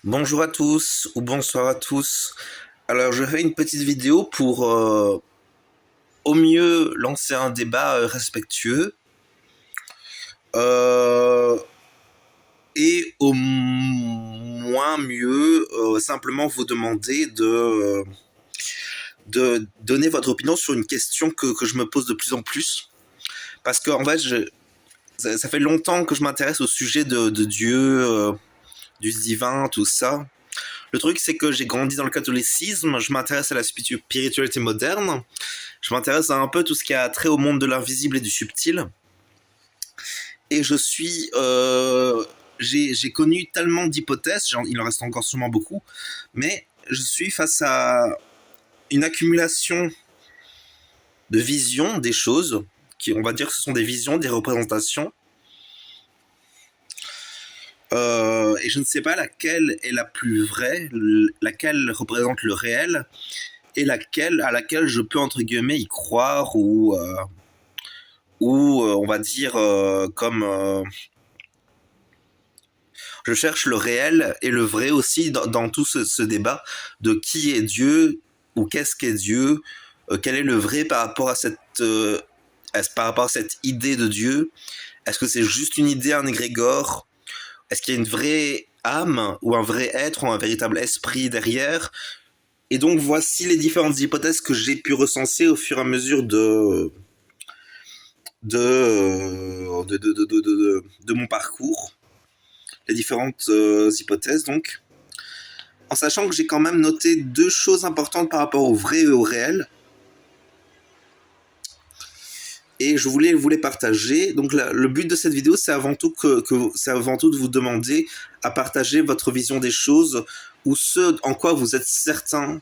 Bonjour à tous ou bonsoir à tous. Alors je fais une petite vidéo pour au mieux lancer un débat respectueux euh, et au moins mieux simplement vous demander de donner votre opinion sur une question que je me pose de plus en plus. Parce qu'en fait, ça fait longtemps que je m'intéresse au sujet de Dieu, du divin, tout ça. Le truc, c'est que j'ai grandi dans le catholicisme, je m'intéresse à la spiritualité moderne, je m'intéresse à un peu tout ce qui a trait au monde de l'invisible et du subtil, et je suis... j'ai connu tellement d'hypothèses, il en reste encore sûrement beaucoup, mais je suis face à une accumulation de visions des choses, qui, on va dire que ce sont des visions, des représentations, et je ne sais pas laquelle est la plus vraie, laquelle représente le réel, et à laquelle je peux entre guillemets y croire ou on va dire comme je cherche le réel et le vrai aussi dans tout ce débat de qui est Dieu ou qu'est-ce qu'est Dieu, quel est le vrai par rapport à cette idée de Dieu. Est-ce que c'est juste une idée, un égrégore? Est-ce qu'il y a une vraie âme ou un vrai être ou un véritable esprit derrière? Et donc voici les différentes hypothèses que j'ai pu recenser au fur et à mesure de mon parcours, les différentes hypothèses donc, en sachant que j'ai quand même noté deux choses importantes par rapport au vrai et au réel, et je voulais vous les partager. Donc le but de cette vidéo, c'est avant tout c'est avant tout de vous demander à partager votre vision des choses ou ce en quoi vous êtes certain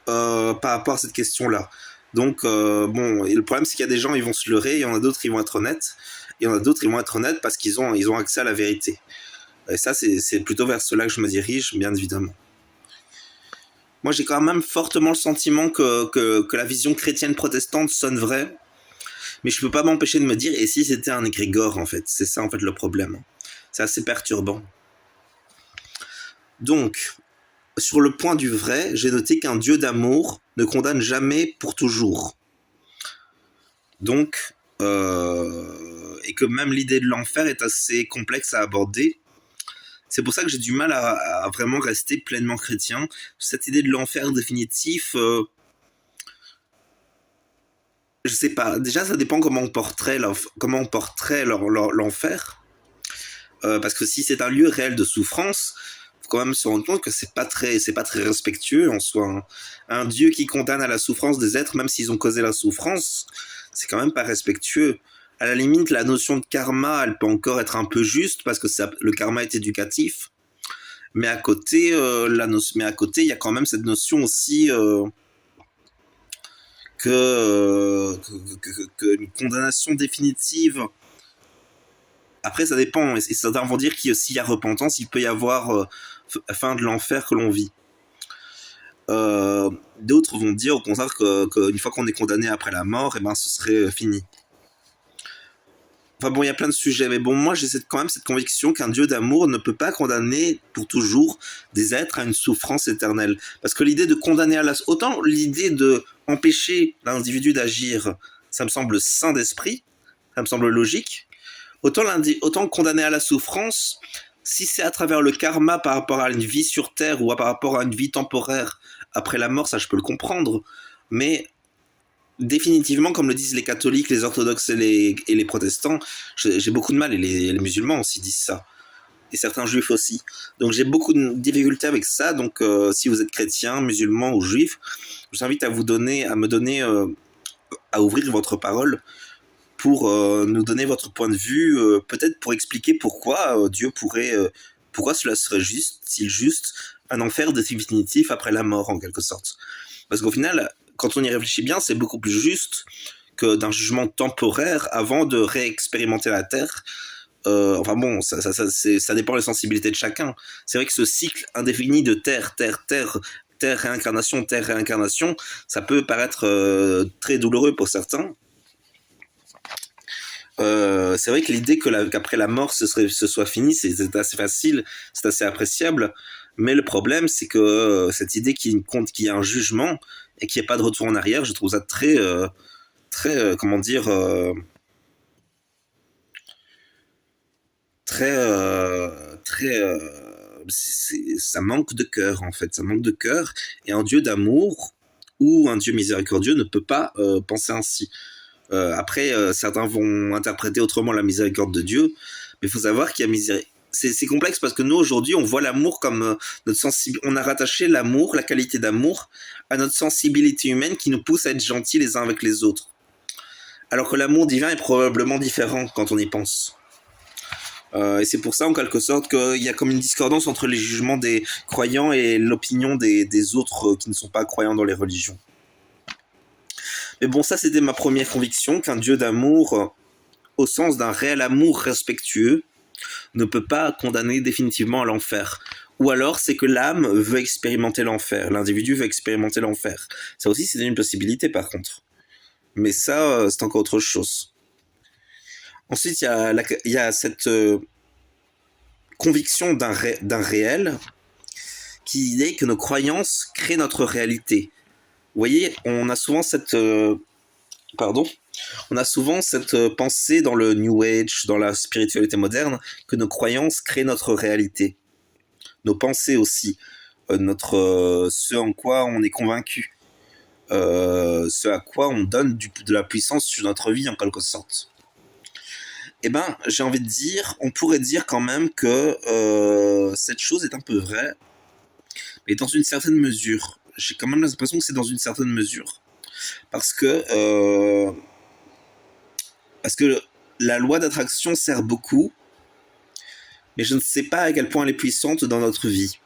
par rapport à cette question-là. Donc, bon, et le problème, c'est qu'il y a des gens, ils vont se leurrer, il y en a d'autres, ils vont être honnêtes, et il y en a d'autres, ils vont être honnêtes parce ils ont accès à la vérité. Et ça, c'est plutôt vers cela que je me dirige, bien évidemment. Moi, j'ai quand même fortement le sentiment que la vision chrétienne protestante sonne vraie, mais je peux pas m'empêcher de me dire, et si c'était un égrégore, en fait? C'est ça, en fait, le problème. C'est assez perturbant. Donc, sur le point du vrai, j'ai noté qu'un Dieu d'amour ne condamne jamais pour toujours. Donc, et que même l'idée de l'enfer est assez complexe à aborder. C'est pour ça que j'ai du mal à vraiment rester pleinement chrétien. Cette idée de l'enfer définitif, je sais pas. Déjà, ça dépend comment on porterait l'enfer. Parce que si c'est un lieu réel de souffrance, faut quand même se rendre compte que c'est pas très respectueux en soi. Hein. Un Dieu qui condamne à la souffrance des êtres, même s'ils ont causé la souffrance, c'est quand même pas respectueux. À la limite, la notion de karma, elle peut encore être un peu juste parce que le karma est éducatif. Mais à côté, il y a quand même cette notion aussi une condamnation définitive. Après, ça dépend. Et certains vont dire qu'il s'il y a repentance, il peut y avoir fin de l'enfer que l'on vit. D'autres vont dire au contraire qu'une fois qu'on est condamné après la mort, eh ben, ce serait fini. Enfin bon, il y a plein de sujets, mais bon, moi j'ai quand même cette conviction qu'un Dieu d'amour ne peut pas condamner pour toujours des êtres à une souffrance éternelle. Parce que l'idée de condamner autant l'idée de empêcher l'individu d'agir, ça me semble sain d'esprit, ça me semble logique. Autant condamner à la souffrance, si c'est à travers le karma par rapport à une vie sur Terre ou par rapport à une vie temporaire après la mort, ça je peux le comprendre. Mais définitivement, comme le disent les catholiques, les orthodoxes et les protestants, j'ai beaucoup de mal, et les musulmans aussi disent ça, et certains juifs aussi. Donc j'ai beaucoup de difficultés avec ça, donc si vous êtes chrétien, musulman ou juif, je vous invite à ouvrir votre parole pour nous donner votre point de vue, peut-être pour expliquer pourquoi pourquoi cela serait juste, s'il juste, un enfer définitif après la mort en quelque sorte. Parce qu'au final, quand on y réfléchit bien, c'est beaucoup plus juste que d'un jugement temporaire avant de réexpérimenter la Terre. Enfin bon, ça dépend des sensibilités de chacun. C'est vrai que ce cycle indéfini de Terre, réincarnation, ça peut paraître très douloureux pour certains. C'est vrai que l'idée qu'après la mort ce soit fini, c'est assez facile, c'est assez appréciable. Mais le problème, c'est que cette idée qu'il y a un jugement et qu'il n'y ait pas de retour en arrière, je trouve ça comment dire, très, très, ça manque de cœur en fait, ça manque de cœur. Et un Dieu d'amour ou un Dieu miséricordieux ne peut pas penser ainsi. Après, certains vont interpréter autrement la miséricorde de Dieu, mais il faut savoir qu'il y a miséricorde. C'est complexe parce que nous aujourd'hui on voit l'amour comme notre sensibilité. On a rattaché l'amour, la qualité d'amour, à notre sensibilité humaine qui nous pousse à être gentils les uns avec les autres. Alors que l'amour divin est probablement différent quand on y pense. Et c'est pour ça, en quelque sorte, qu'il y a comme une discordance entre les jugements des croyants et l'opinion des autres qui ne sont pas croyants dans les religions. Mais bon, ça, c'était ma première conviction, qu'un Dieu d'amour, au sens d'un réel amour respectueux, ne peut pas condamner définitivement à l'enfer. Ou alors, c'est que l'âme veut expérimenter l'enfer, l'individu veut expérimenter l'enfer. Ça aussi, c'est une possibilité, par contre. Mais ça, c'est encore autre chose. Ensuite, il y a cette conviction d'un réel qui est que nos croyances créent notre réalité. Vous voyez, on a souvent cette pensée dans le New Age, dans la spiritualité moderne, que nos croyances créent notre réalité. Nos pensées aussi, ce en quoi on est convaincu, ce à quoi on donne de la puissance sur notre vie en quelque sorte. Eh ben, j'ai envie de dire, on pourrait dire quand même que cette chose est un peu vraie, mais dans une certaine mesure. J'ai quand même l'impression que c'est dans une certaine mesure. Parce que la loi d'attraction sert beaucoup, mais je ne sais pas à quel point elle est puissante dans notre vie.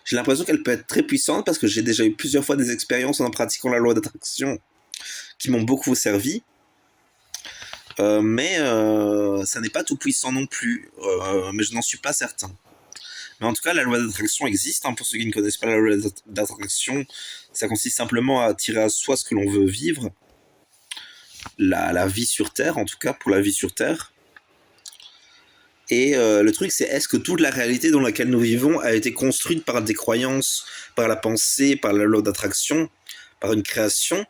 J'ai l'impression qu'elle peut être très puissante parce que j'ai déjà eu plusieurs fois des expériences en pratiquant la loi d'attraction qui m'ont beaucoup servi. Mais ça n'est pas tout puissant non plus. Mais je n'en suis pas certain. Mais en tout cas, la loi d'attraction existe. Hein, pour ceux qui ne connaissent pas la loi d'attraction, ça consiste simplement à attirer à soi ce que l'on veut vivre. La vie sur Terre, en tout cas pour la vie sur Terre. Et le truc, c'est est-ce que toute la réalité dans laquelle nous vivons a été construite par des croyances, par la pensée, par la loi d'attraction, par une création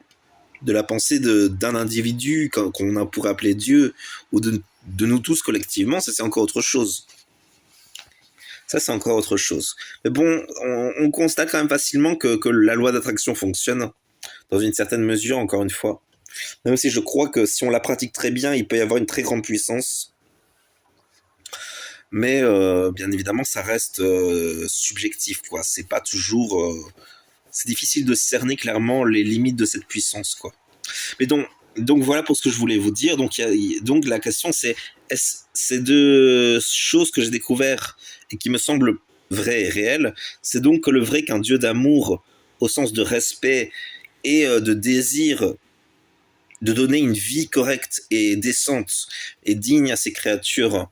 de la pensée d'un individu qu'on pourrait appeler Dieu, ou de nous tous collectivement, ça c'est encore autre chose. Ça c'est encore autre chose. Mais bon, on constate quand même facilement que la loi d'attraction fonctionne, dans une certaine mesure, encore une fois. Même si je crois que si on la pratique très bien, il peut y avoir une très grande puissance. Mais bien évidemment, ça reste subjectif, quoi. C'est pas toujours... c'est difficile de cerner clairement les limites de cette puissance, quoi. Mais donc voilà pour ce que je voulais vous dire. Donc la question c'est ces deux choses que j'ai découvert et qui me semblent vraies et réelles, c'est donc que le vrai qu'un Dieu d'amour au sens de respect et de désir de donner une vie correcte et décente et digne à ses créatures,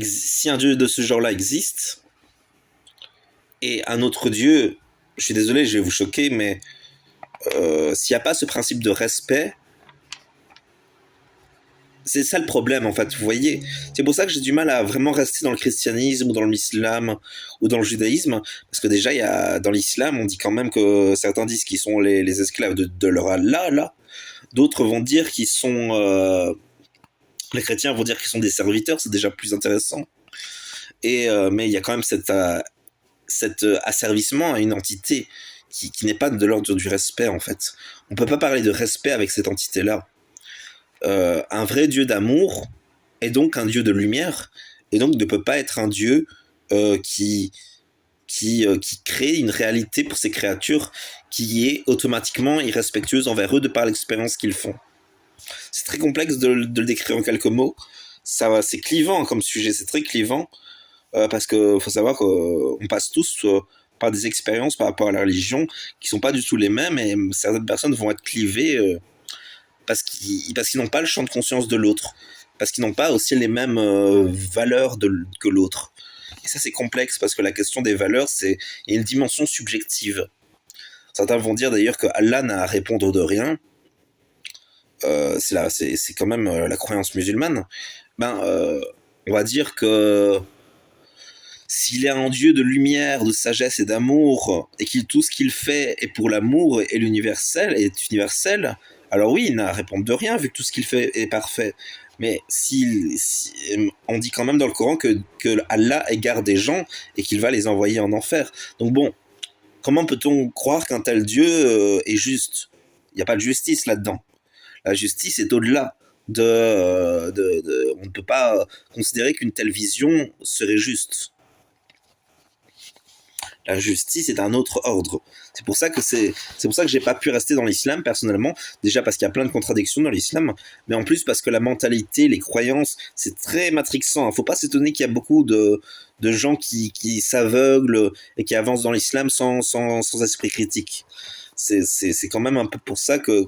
si un Dieu de ce genre-là existe, et un autre Dieu, je suis désolé, je vais vous choquer, mais s'il n'y a pas ce principe de respect, c'est ça le problème en fait, vous voyez. C'est pour ça que j'ai du mal à vraiment rester dans le christianisme ou dans l'islam ou dans le judaïsme, parce que déjà dans l'islam on dit quand même que certains disent qu'ils sont les esclaves de leur Allah, là. D'autres vont dire qu'ils sont... les chrétiens vont dire qu'ils sont des serviteurs, c'est déjà plus intéressant. Mais il y a quand même cet asservissement à une entité qui n'est pas de l'ordre du respect en fait. On peut pas parler de respect avec cette entité-là. Un vrai Dieu d'amour est donc un Dieu de lumière, et donc ne peut pas être un Dieu qui crée une réalité pour ses créatures qui est automatiquement irrespectueuse envers eux de par l'expérience qu'ils font. C'est très complexe de le décrire en quelques mots. C'est clivant comme sujet, c'est très clivant, parce qu'il faut savoir qu'on passe tous par des expériences par rapport à la religion qui sont pas du tout les mêmes, et certaines personnes vont être clivées parce qu'ils n'ont pas le champ de conscience de l'autre, parce qu'ils n'ont pas aussi les mêmes valeurs que l'autre. Et ça c'est complexe, parce que la question des valeurs, il y a une dimension subjective. Certains vont dire d'ailleurs que Allah n'a à répondre de rien, c'est quand même la croyance musulmane, on va dire que s'il est un Dieu de lumière, de sagesse et d'amour, et qu'il tout ce qu'il fait est pour l'amour et est universel, alors oui, il n'a à répondre de rien vu que tout ce qu'il fait est parfait. Mais on dit quand même dans le Coran que Allah égare des gens et qu'il va les envoyer en enfer. Donc bon, comment peut-on croire qu'un tel Dieu est juste? Il n'y a pas de justice là-dedans. La justice est au-delà on ne peut pas considérer qu'une telle vision serait juste. La justice est d'un autre ordre. C'est pour ça que j'ai pas pu rester dans l'islam personnellement. Déjà parce qu'il y a plein de contradictions dans l'islam, mais en plus parce que la mentalité, les croyances, c'est très matrixant. Faut pas s'étonner qu'il y a beaucoup de gens qui s'aveuglent et qui avancent dans l'islam sans esprit critique. C'est quand même un peu pour ça que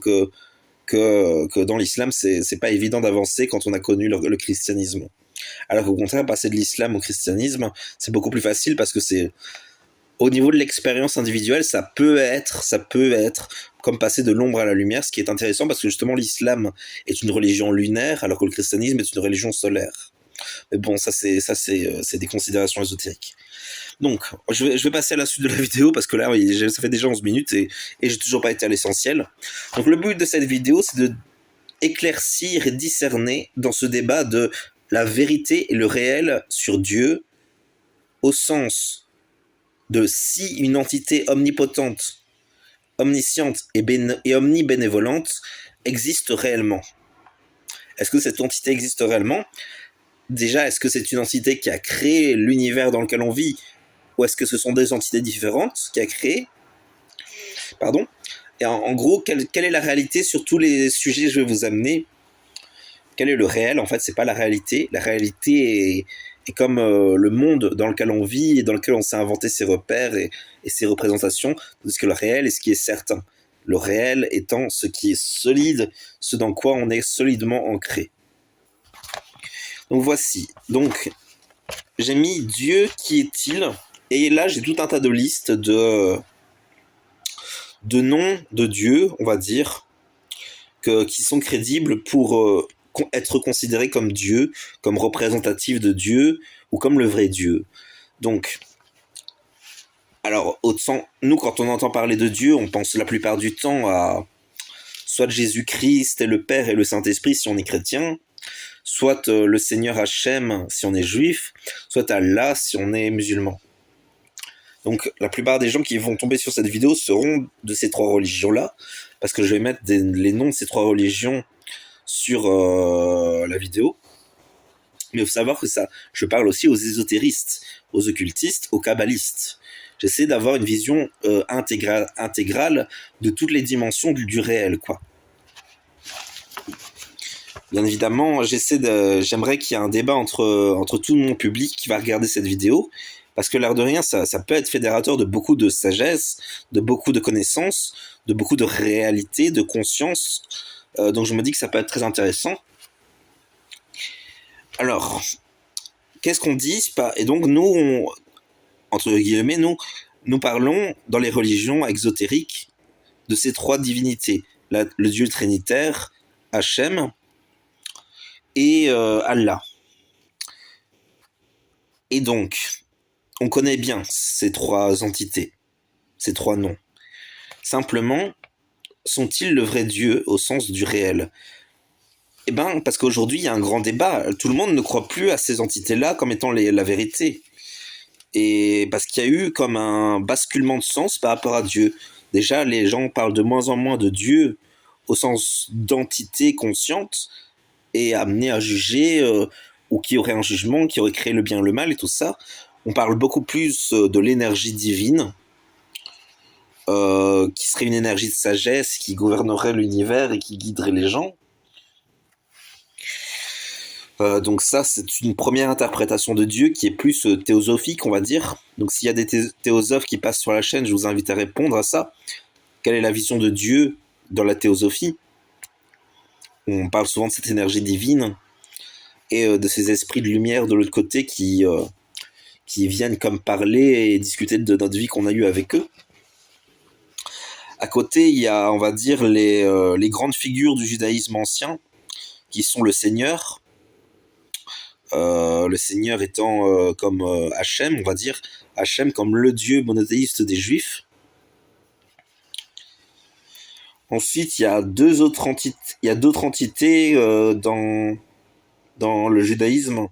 dans l'islam, c'est pas évident d'avancer quand on a connu le christianisme. Alors qu'au contraire, passer de l'islam au christianisme, c'est beaucoup plus facile parce que c'est au niveau de l'expérience individuelle, ça peut être comme passer de l'ombre à la lumière, ce qui est intéressant parce que justement l'islam est une religion lunaire alors que le christianisme est une religion solaire. Mais bon, ça c'est des considérations ésotériques. Donc, je vais passer à la suite de la vidéo parce que là, ça fait déjà 11 minutes et j'ai toujours pas été à l'essentiel. Donc, le but de cette vidéo, c'est de éclaircir et discerner dans ce débat de la vérité et le réel sur Dieu au sens de si une entité omnipotente, omnisciente et omnibénévolente existe réellement. Est-ce que cette entité existe réellement? Déjà, est-ce que c'est une entité qui a créé l'univers dans lequel on vit, ou est-ce que ce sont des entités différentes qui a créé? Pardon. Et en gros, quelle est la réalité sur tous les sujets que je vais vous amener? Quel est le réel? En fait, c'est pas la réalité. La réalité est comme le monde dans lequel on vit et dans lequel on s'est inventé ses repères et ses représentations, parce que le réel est ce qui est certain. Le réel étant ce qui est solide, ce dans quoi on est solidement ancré. Donc voici. Donc, j'ai mis Dieu, qui est-il? Et là, j'ai tout un tas de listes de noms de Dieu, on va dire, qui sont crédibles pour être considérés comme Dieu, comme représentatifs de Dieu, ou comme le vrai Dieu. Donc, alors, nous, quand on entend parler de Dieu, on pense la plupart du temps à soit Jésus-Christ et le Père et le Saint-Esprit si on est chrétien, soit le Seigneur Hachem si on est juif, soit Allah si on est musulman. Donc la plupart des gens qui vont tomber sur cette vidéo seront de ces trois religions-là, parce que je vais mettre les noms de ces trois religions sur la vidéo. Mais il faut savoir que je parle aussi aux ésotéristes, aux occultistes, aux kabbalistes. J'essaie d'avoir une vision intégrale de toutes les dimensions du réel, quoi. Bien évidemment, j'aimerais qu'il y ait un débat entre tout mon public qui va regarder cette vidéo, parce que l'air de rien, ça peut être fédérateur de beaucoup de sagesse, de beaucoup de connaissances, de beaucoup de réalité, de conscience. Donc je me dis que ça peut être très intéressant. Alors, qu'est-ce qu'on dit? Et donc nous, entre guillemets, nous parlons dans les religions exotériques de ces trois divinités. Le Dieu trinitaire, Hachem, et Allah. Et donc, on connaît bien ces trois entités, ces trois noms. Simplement, sont-ils le vrai Dieu au sens du réel? Eh bien, parce qu'aujourd'hui, il y a un grand débat. Tout le monde ne croit plus à ces entités-là comme étant la vérité. Et parce qu'il y a eu comme un basculement de sens par rapport à Dieu. Déjà, les gens parlent de moins en moins de Dieu au sens d'entité consciente et amenée à juger, ou qui aurait un jugement, qui aurait créé le bien et le mal et tout ça. On parle beaucoup plus de l'énergie divine, qui serait une énergie de sagesse, qui gouvernerait l'univers et qui guiderait les gens. Donc ça, c'est une première interprétation de Dieu qui est plus théosophique, on va dire. Donc s'il y a des théosophes qui passent sur la chaîne, je vous invite à répondre à ça. Quelle est la vision de Dieu dans la théosophie? On parle souvent de cette énergie divine et de ces esprits de lumière de l'autre côté qui viennent comme parler et discuter de notre vie qu'on a eue avec eux. À côté, il y a, on va dire, les grandes figures du judaïsme ancien, qui sont le Seigneur. Le Seigneur étant comme Hachem, on va dire, Hachem comme le Dieu monothéiste des Juifs. Ensuite, il y a d'autres entités dans le judaïsme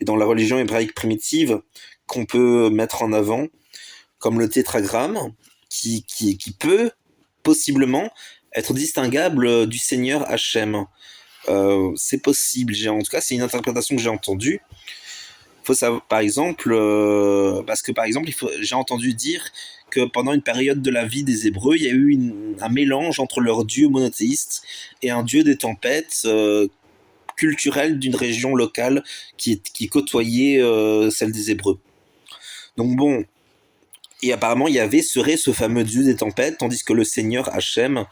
et dans la religion hébraïque primitive qu'on peut mettre en avant, comme le tétragramme, qui peut possiblement être distinguable du Seigneur Hachem. C'est possible, en tout cas c'est une interprétation que j'ai entendue. Faut savoir, par exemple, parce que par exemple, j'ai entendu dire que pendant une période de la vie des Hébreux, il y a eu un mélange entre leur dieu monothéiste et un dieu des tempêtes culturel d'une région locale qui côtoyait celle des Hébreux. Donc bon, et apparemment Yahvé serait ce fameux dieu des tempêtes, tandis que le Seigneur Hachem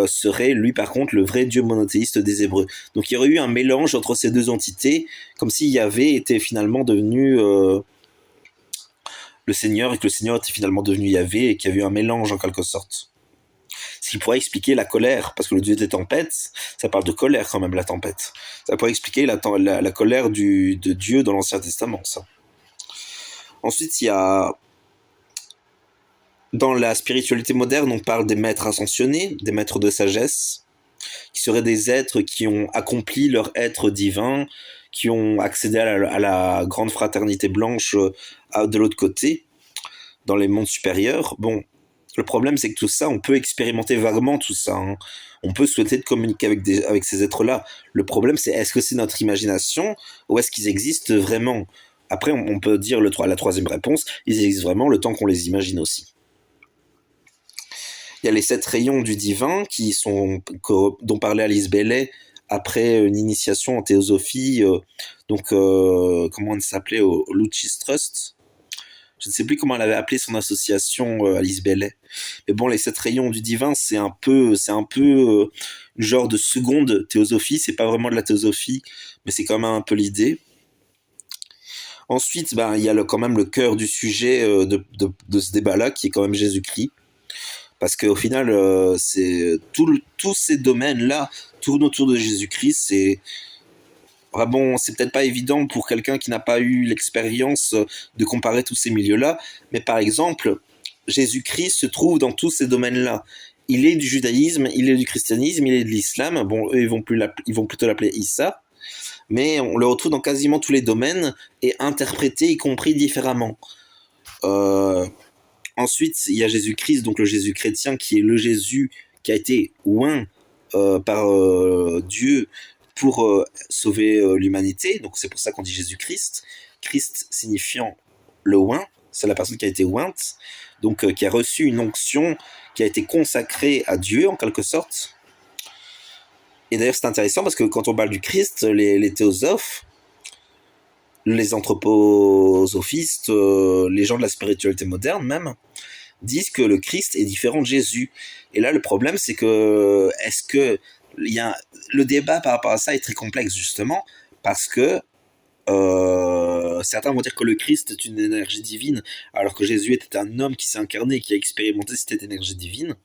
serait lui par contre le vrai dieu monothéiste des Hébreux. Donc il y aurait eu un mélange entre ces deux entités, comme si Yahvé était finalement devenu le Seigneur et que le Seigneur était finalement devenu Yahvé et qu'il y avait eu un mélange en quelque sorte. Ce qui pourrait expliquer la colère, parce que le dieu des tempêtes, ça parle de colère quand même, la tempête. Ça pourrait expliquer la colère de Dieu dans l'Ancien Testament, ça. Ensuite, il y a... Dans la spiritualité moderne, on parle des maîtres ascensionnés, des maîtres de sagesse, qui seraient des êtres qui ont accompli leur être divin, qui ont accédé à la grande fraternité blanche de l'autre côté, dans les mondes supérieurs. Bon, le problème, c'est que tout ça, on peut expérimenter vaguement tout ça. Hein. On peut souhaiter de communiquer avec ces êtres-là. Le problème, c'est est-ce que c'est notre imagination ou est-ce qu'ils existent vraiment? Après, on peut dire la troisième réponse, ils existent vraiment le temps qu'on les imagine aussi. Il y a les 7 rayons du divin dont parlait Alice Bailey après une initiation en théosophie, comment elle s'appelait, au Lucis Trust. Je ne sais plus comment elle avait appelé son association, Alice Bailey. Mais bon, les 7 rayons du divin, c'est un peu genre de seconde théosophie. C'est pas vraiment de la théosophie, mais c'est quand même un peu l'idée. Ensuite, il y a quand même le cœur du sujet de ce débat-là, qui est quand même Jésus-Christ. Parce qu'au final, tous ces domaines-là tournent autour de Jésus-Christ. C'est peut-être pas évident pour quelqu'un qui n'a pas eu l'expérience de comparer tous ces milieux-là, mais par exemple, Jésus-Christ se trouve dans tous ces domaines-là. Il est du judaïsme, il est du christianisme, il est de l'islam. Bon, eux, ils vont plutôt l'appeler Issa, mais on le retrouve dans quasiment tous les domaines et interprété, y compris différemment. Ensuite, il y a Jésus-Christ, donc le Jésus chrétien, qui est le Jésus qui a été oint par Dieu pour sauver l'humanité. Donc c'est pour ça qu'on dit Jésus-Christ. Christ signifiant le oint, c'est la personne qui a été ointe, donc qui a reçu une onction, qui a été consacrée à Dieu en quelque sorte. Et d'ailleurs c'est intéressant parce que quand on parle du Christ, les théosophes, les anthroposophistes, les gens de la spiritualité moderne même, disent que le Christ est différent de Jésus. Et là, le problème, c'est que le débat par rapport à ça est très complexe, justement, parce que certains vont dire que le Christ est une énergie divine, alors que Jésus était un homme qui s'est incarné, qui a expérimenté cette énergie divine,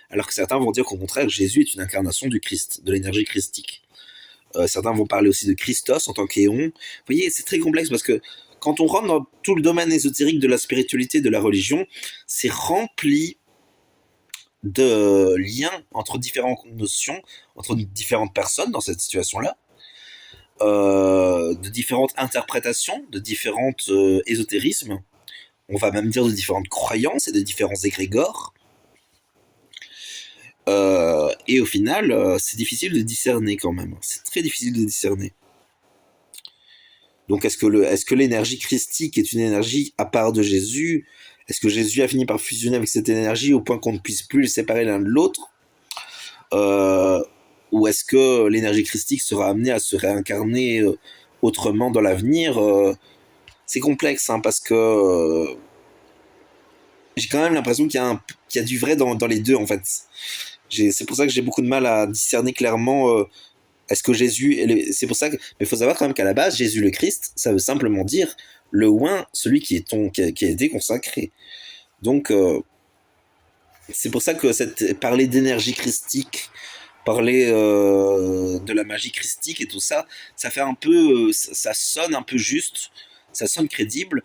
alors que certains vont dire qu'au contraire, Jésus est une incarnation du Christ, de l'énergie christique. Certains vont parler aussi de Christos en tant qu'éon. Vous voyez, c'est très complexe parce que quand on rentre dans tout le domaine ésotérique de la spiritualité, de la religion, c'est rempli de liens entre différentes notions, entre différentes personnes dans cette situation-là, de différentes interprétations, de différents ésotérismes, on va même dire de différentes croyances et de différents égrégores. Et au final, c'est difficile de discerner quand même. C'est très difficile de discerner. Donc est-ce que l'énergie christique est une énergie à part de Jésus? Est-ce que Jésus a fini par fusionner avec cette énergie au point qu'on ne puisse plus les séparer l'un de l'autre? Ou est-ce que l'énergie christique sera amenée à se réincarner autrement dans l'avenir? C'est complexe, hein, parce que j'ai quand même l'impression qu'il y a du vrai dans les deux, en fait. C'est pour ça que j'ai beaucoup de mal à discerner clairement est-ce que Jésus... C'est pour ça que... Mais il faut savoir quand même qu'à la base, Jésus le Christ, ça veut simplement dire le oint, celui qui a été consacré. Donc, C'est pour ça que parler d'énergie christique, parler de la magie christique et tout ça, ça fait un peu, ça sonne un peu juste, ça sonne crédible,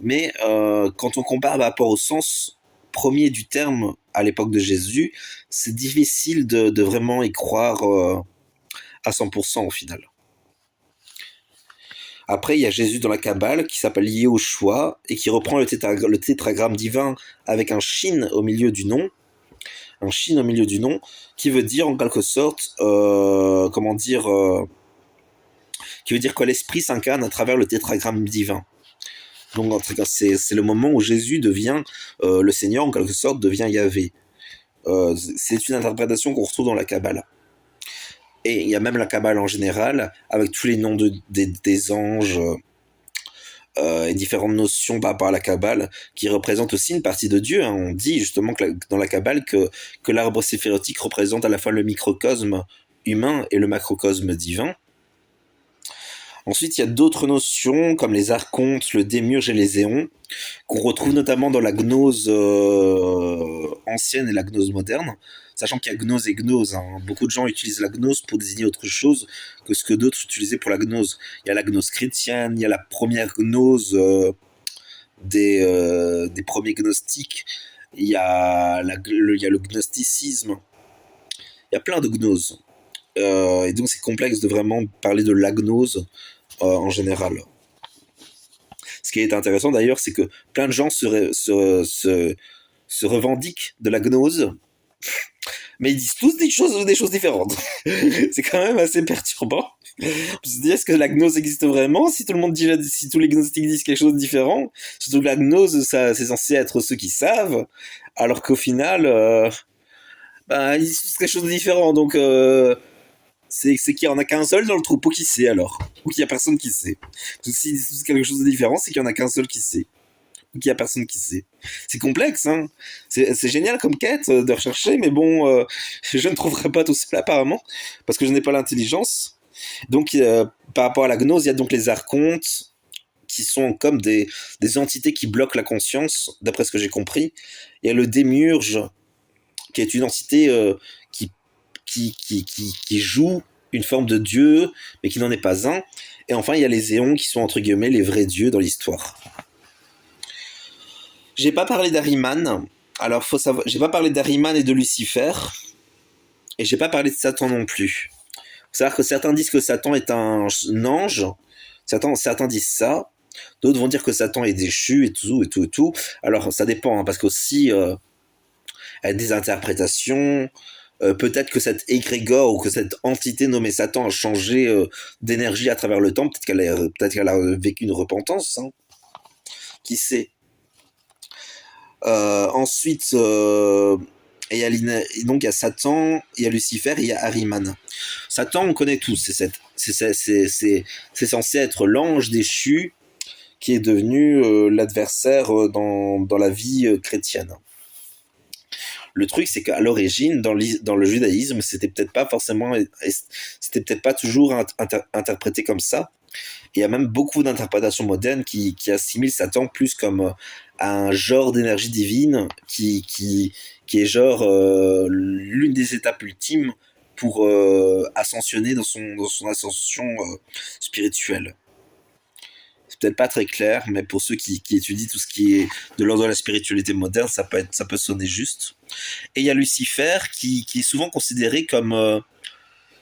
mais quand on compare par rapport au sens premier du terme à l'époque de Jésus, c'est difficile de vraiment y croire à 100% au final. Après, il y a Jésus dans la Kabbale qui s'appelle Yehoshua et qui reprend le tétragramme divin avec un shin au milieu du nom, un shin au milieu du nom, qui veut dire en quelque sorte, qui veut dire que l'esprit s'incarne à travers le tétragramme divin. Donc en tout cas, c'est le moment où Jésus devient le Seigneur, en quelque sorte, devient Yahvé. C'est une interprétation qu'on retrouve dans la Kabbale. Et il y a même la Kabbale en général, avec tous les noms des anges et différentes notions par rapport à la Kabbale, qui représentent aussi une partie de Dieu. Hein. On dit justement dans la Kabbale que l'arbre séphérotique représente à la fois le microcosme humain et le macrocosme divin. Ensuite, il y a d'autres notions comme les archontes, le démiurge et les éons, qu'on retrouve notamment dans la gnose ancienne et la gnose moderne, sachant qu'il y a gnose et gnose. Hein. Beaucoup de gens utilisent la gnose pour désigner autre chose que ce que d'autres utilisaient pour la gnose. Il y a la gnose chrétienne, il y a la première gnose des premiers gnostiques, il y a le gnosticisme, il y a plein de gnoses. Et donc c'est complexe de vraiment parler de la gnose en général. Ce qui est intéressant d'ailleurs, c'est que plein de gens se revendiquent de la gnose, mais ils disent tous des choses différentes. C'est quand même assez perturbant. On se dit, est-ce que la gnose existe vraiment si tout le monde dit, si tous les gnostiques disent quelque chose de différent? Surtout que la gnose, c'est censé être ceux qui savent, alors qu'au final, ils disent tous quelque chose de différent. Donc, c'est qu'il y en a qu'un seul dans le troupeau qui sait alors, ou qu'il y a personne qui sait. Si c'est quelque chose de différent, c'est qu'il y en a qu'un seul qui sait, ou qu'il y a personne qui sait. C'est complexe, hein. C'est génial comme quête de rechercher, mais bon, je ne trouverai pas tout cela apparemment, parce que je n'ai pas l'intelligence. Donc, par rapport à la gnose, il y a donc les archontes, qui sont comme des entités qui bloquent la conscience, d'après ce que j'ai compris. Il y a le démiurge, qui est une entité qui joue une forme de dieu, mais qui n'en est pas un. Et enfin, il y a les éons qui sont entre guillemets les vrais dieux dans l'histoire. J'ai pas parlé d'Ariman. Alors, faut savoir, j'ai pas parlé d'Ariman et de Lucifer, et j'ai pas parlé de Satan non plus. Faut savoir que certains disent que Satan est un ange. Certains disent ça. D'autres vont dire que Satan est déchu et tout et tout et tout. Alors, ça dépend, hein, parce qu'aussi, il y a des interprétations. Peut-être que cette égrégore ou que cette entité nommée Satan a changé d'énergie à travers le temps. Peut-être qu'elle a vécu une repentance. Hein. Qui sait. Ensuite, et donc il y a Satan, il y a Lucifer, et il y a Ahriman. Satan, on connaît tous. C'est censé être l'ange déchu qui est devenu l'adversaire dans la vie chrétienne. Le truc, c'est qu'à l'origine, dans le judaïsme, c'était peut-être pas toujours interprété comme ça. Il y a même beaucoup d'interprétations modernes qui assimilent Satan plus comme un genre d'énergie divine qui est genre l'une des étapes ultimes pour ascensionner dans son ascension spirituelle. C'est peut-être pas très clair, mais pour ceux qui étudient tout ce qui est de l'ordre de la spiritualité moderne, ça peut sonner juste. Et il y a Lucifer qui est souvent considéré comme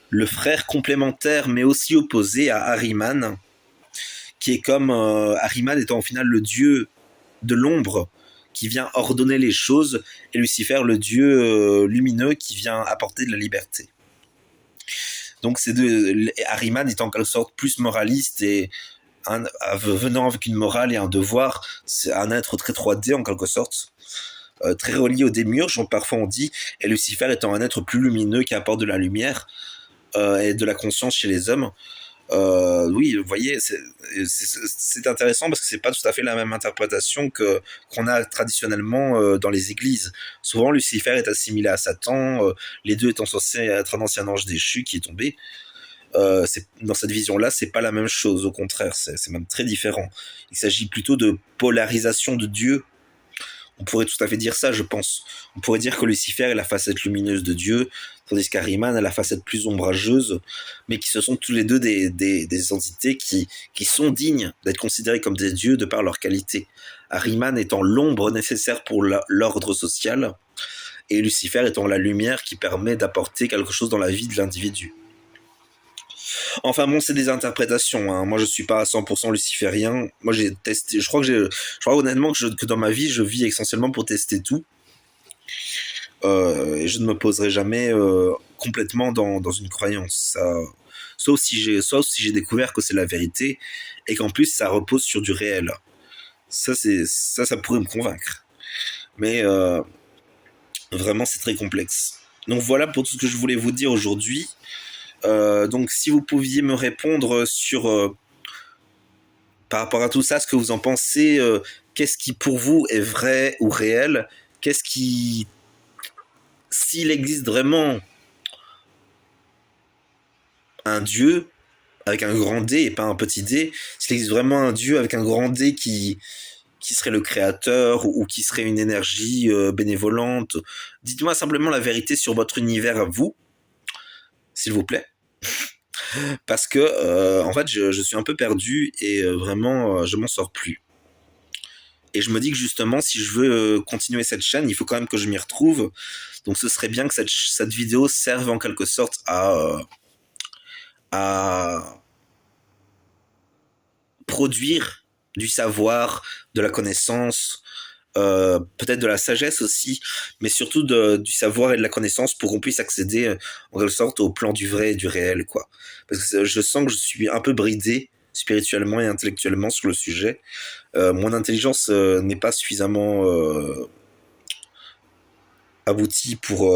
le frère complémentaire mais aussi opposé à Ahriman, qui est comme Ahriman étant au final le dieu de l'ombre qui vient ordonner les choses, et Lucifer le dieu lumineux qui vient apporter de la liberté. Donc Ahriman étant en quelque sorte plus moraliste et venant avec une morale et un devoir, c'est un être très 3D en quelque sorte, très relié au démiurge, parfois on dit, et Lucifer étant un être plus lumineux qui apporte de la lumière et de la conscience chez les hommes. Oui, vous voyez, c'est intéressant parce que c'est pas tout à fait la même interprétation qu'on a traditionnellement dans les églises. Souvent, Lucifer est assimilé à Satan, les deux étant censés être un ancien ange déchu qui est tombé. Dans cette vision-là, c'est pas la même chose, au contraire, c'est même très différent. Il s'agit plutôt de polarisation de Dieu. On pourrait tout à fait dire ça, je pense. On pourrait dire que Lucifer est la facette lumineuse de Dieu, tandis qu'Ahriman est la facette plus ombrageuse, mais qui ce sont tous les deux des entités qui sont dignes d'être considérées comme des dieux de par leur qualité. Ahriman étant l'ombre nécessaire pour l'ordre social, et Lucifer étant la lumière qui permet d'apporter quelque chose dans la vie de l'individu. Enfin bon, c'est des interprétations, hein. Moi je suis pas à 100% luciférien. Moi j'ai testé, je crois honnêtement que dans ma vie je vis essentiellement pour tester tout. Et je ne me poserai jamais complètement dans une croyance. Sauf si j'ai découvert que c'est la vérité et qu'en plus ça repose sur du réel. Ça pourrait me convaincre. Mais vraiment c'est très complexe. Donc voilà pour tout ce que je voulais vous dire aujourd'hui. Donc si vous pouviez me répondre sur par rapport à tout ça, ce que vous en pensez, qu'est-ce qui pour vous est vrai ou réel, qu'est-ce qui, s'il existe vraiment un dieu avec un grand D et pas un petit d, s'il existe vraiment un dieu avec un grand D qui serait le créateur ou qui serait une énergie bénévolente, dites-moi simplement la vérité sur votre univers à vous, s'il vous plaît. Parce que en fait je suis un peu perdu et vraiment je m'en sors plus. Et je me dis que justement si je veux continuer cette chaîne, il faut quand même que je m'y retrouve. Donc ce serait bien que cette vidéo serve en quelque sorte à produire du savoir, de la connaissance, peut-être de la sagesse aussi, mais surtout du savoir et de la connaissance pour qu'on puisse accéder en quelque sorte au plan du vrai et du réel, quoi. Parce que je sens que je suis un peu bridé spirituellement et intellectuellement sur le sujet. Mon intelligence n'est pas suffisamment aboutie pour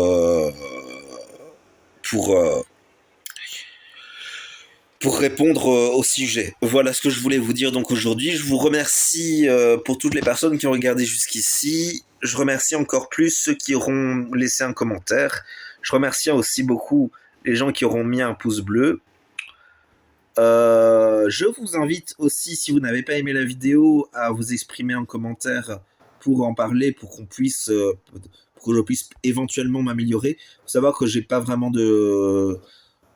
pour répondre au sujet. Voilà ce que je voulais vous dire donc aujourd'hui. Je vous remercie pour toutes les personnes qui ont regardé jusqu'ici. Je remercie encore plus ceux qui auront laissé un commentaire. Je remercie aussi beaucoup les gens qui auront mis un pouce bleu. Je vous invite aussi, si vous n'avez pas aimé la vidéo, à vous exprimer en commentaire pour en parler, pour que je puisse éventuellement m'améliorer. Il faut savoir que j'ai pas vraiment de...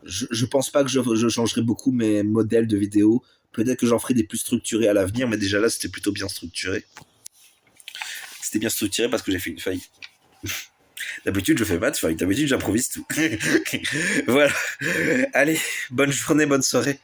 Je pense pas que je changerai beaucoup mes modèles de vidéos. Peut-être que j'en ferai des plus structurés à l'avenir, mais déjà là, c'était plutôt bien structuré. C'était bien structuré parce que j'ai fait une feuille. D'habitude, je fais pas de feuille. D'habitude, j'improvise tout. Voilà. Allez, bonne journée, bonne soirée.